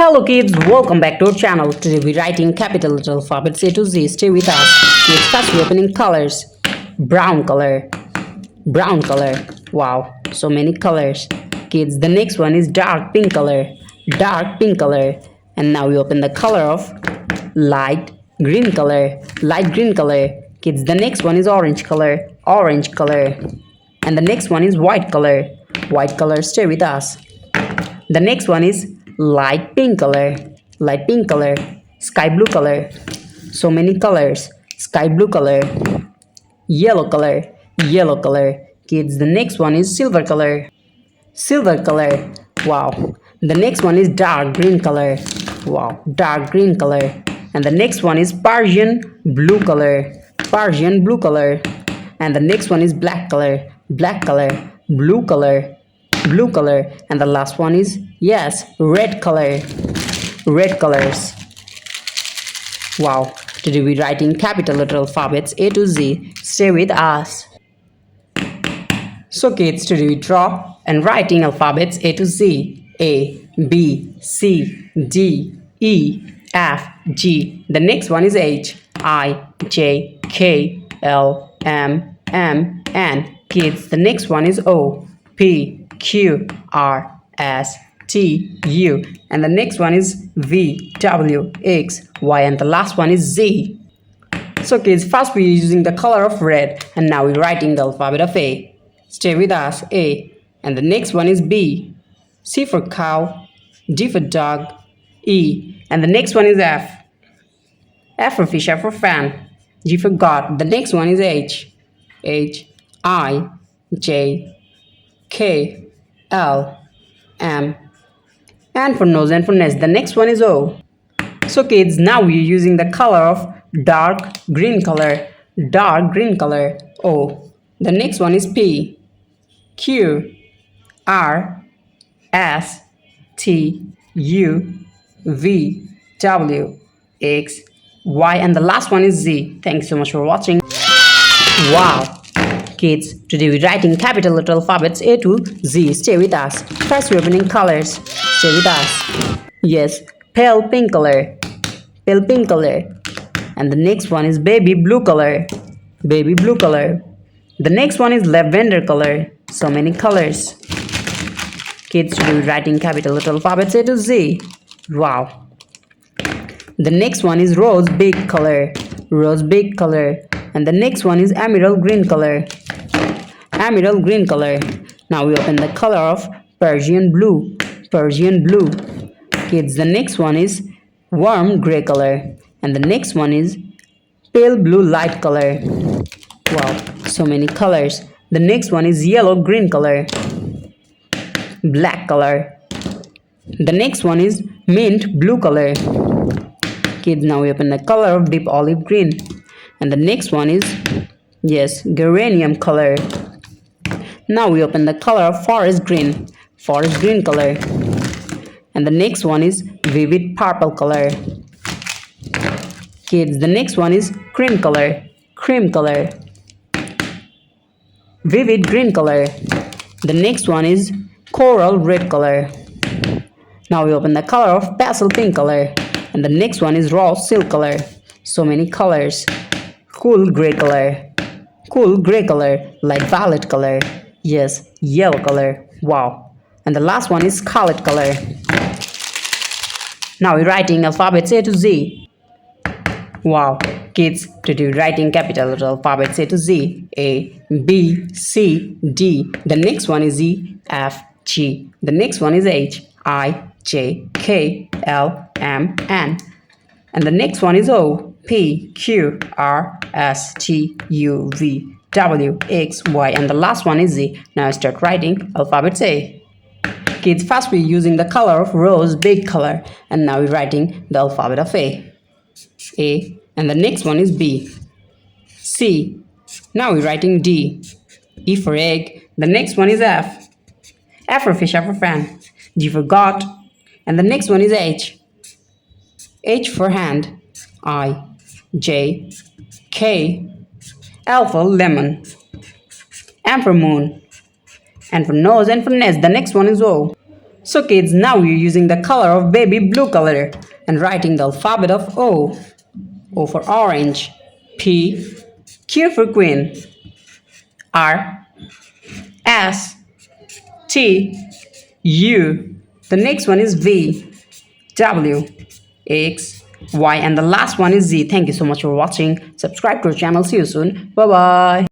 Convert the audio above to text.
Hello kids, welcome back to our channel. Today we're writing capital letter alphabets A to Z. Stay with us. Let's start with opening colors. Brown color, brown color. Wow, so many colors. Kids, the next one is dark pink color, dark pink color. And now we open the color of light green color, light green color. Kids, the next one is orange color, orange color. And the next one is white color, white color. Stay with us. The next one is light pink color, light pink color. Sky blue color, so many colors. Sky blue color, yellow color, yellow color. Kids, the next one is silver color, silver color. Wow. The next one is dark green color. Wow, dark green color. And the next one is Persian blue color, Persian blue color. And the next one is black color, black color. Blue color, blue color. And the last one is, yes, red color, red colors. Wow, today we're writing capital letter alphabets A to Z. Stay with us. So kids, today we draw and writing alphabets A to Z. A, B, C, D, E, F, G. The next one is H, I, J, K, L, M, N. Kids, the next one is O, P, Q, R, S, T, U. And the next one is V, W, X, Y. And the last one is Z. So kids, first we're using the color of red. And now we're writing the alphabet of A. Stay with us. A. And the next one is B. C for cow. D for dog. E. And the next one is F. F for fish, F for fan. G for God. The next one is H. H, I, J, K, L, M. And for nose and for nest. The next one is O. So kids, now we're using the color of dark green color. Dark green color. O. The next one is P, Q, R, S, T, U, V, W, X, Y. And the last one is Z. Thanks so much for watching. Wow. Kids, today we're writing capital letter alphabets A to Z. Stay with us. First we're opening colors. Stay with us. Yes, pale pink color, pale pink color. And the next one is baby blue color, baby blue color. The next one is lavender color. So many colors. Kids, today we're writing capital letter alphabets A to Z. Wow. The next one is rose big color, rose big color. And the next one is emerald green color, emerald green color. Now we open the color of Persian blue, Persian blue. Kids, the next one is warm gray color. And the next one is pale blue light color. Wow, so many colors. The next one is yellow green color, black color. The next one is mint blue color. Kids, now we open the color of deep olive green. And the next one is, yes, geranium color. Now we open the color of forest green color. And the next one is vivid purple color. Kids, the next one is cream color, cream color. Vivid green color. The next one is coral red color. Now we open the color of pastel pink color. And the next one is raw silk color. So many colors. Cool gray color, cool gray color. Light violet color, yes, yellow color. Wow. And the last one is scarlet color. Now we're writing alphabets A to Z. Wow. Kids, today we're writing capital letter alphabets A to Z. A, B, C, D. The next one is E, F, G. The next one is H, I, J, K, L, M, N. And the next one is O, P, Q, R, S, T, U, V, W, X, Y. And the last one is Z. Now start writing alphabets A. Kids, first we're using the color of rose big color. And now we're writing the alphabet of A. A. And the next one is B. C. Now we're writing D. E for egg. The next one is F. F for fish, F for fan. G for God. And the next one is H. H for hand. I, J, K, L for lemon, M for moon, and for nose and for nest. The next one is O. So kids, now we're using the color of baby blue color and writing the alphabet of O. O for orange. P. Q for queen. R. S. T. U. The next one is V. W. X. Y. And the last one is Z. Thank you so much for watching. Subscribe to our channel. See you soon. Bye bye.